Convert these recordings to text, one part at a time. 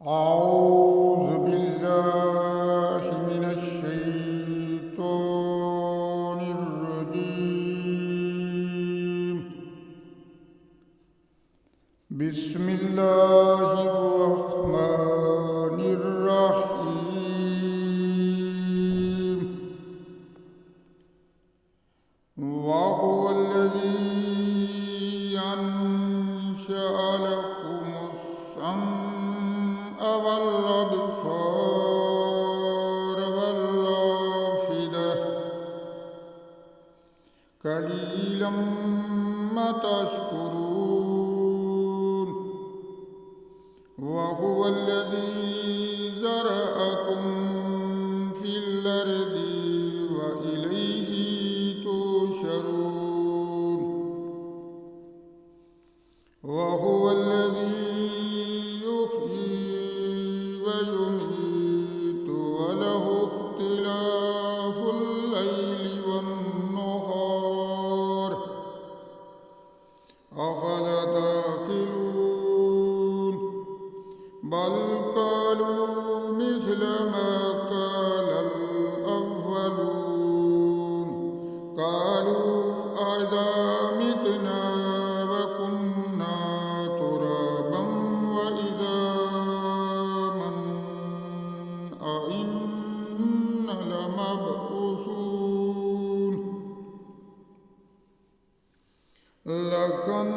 أعوذ بالله من الشيطان الرجيم. بسم الله الرحمن الرحيم. وهو الذي أنشأ لكم السمع والأبصار والأفئدة قليلا ما تشكرون. وهو الذي ذرأكم في الأرض وإليه تحشرون. وهو الذي ويميت وله اختلاف الليل والنهار أفلا تعقلون. بل قالوا مثل ما قال الأولون قالوا أإذا متنا وكنا ترابا وعظاما أإنا لمبعوثون. لقد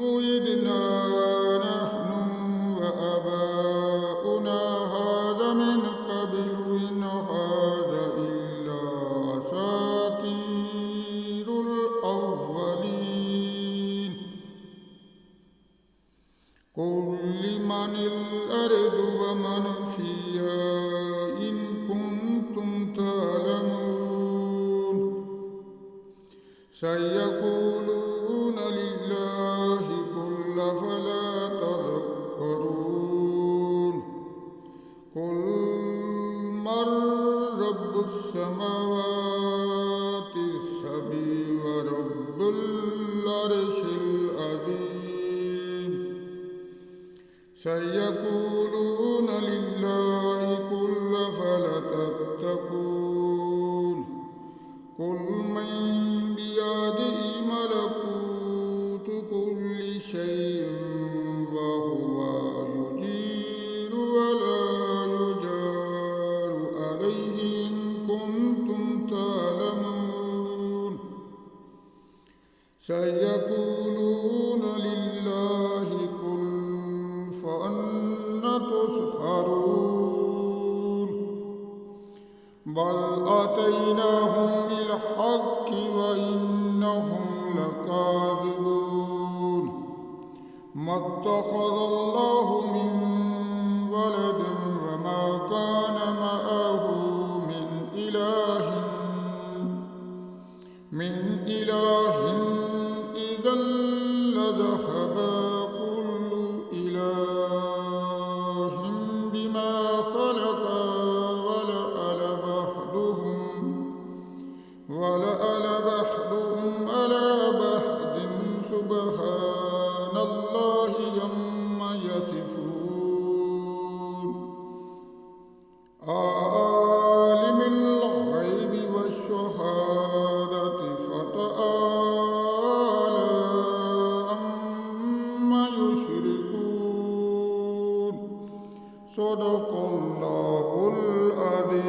وعدنا نحن وآباؤنا هذا من قبل إن هذا إلا أساطير الأولين. قل لمن الأرض ومن فيها إن كنتم تعلمون. سيقولون لله قل فلا تذكرون. قل من رب السماوات السبع ورب العرش العظيم. سيقولون لله قل فلا تتقون. قل من بيده ملكوت كل شيء وهو يجير ولا يجار عليه إن كنتم تعلمون. سيقولون لله قل فأنى تسحرون. بل أتيناهم بالحق وإنهم لكاذبون. ما اتخذ الله من ولد وما كان معه من إله إذا لذهبا كل إله بما خلق ولأل بعضهم على بعض سبحان الله عما يصفون. عالم الغيب والشهادة فتعالى عما يشركون. صدق الله العظيم.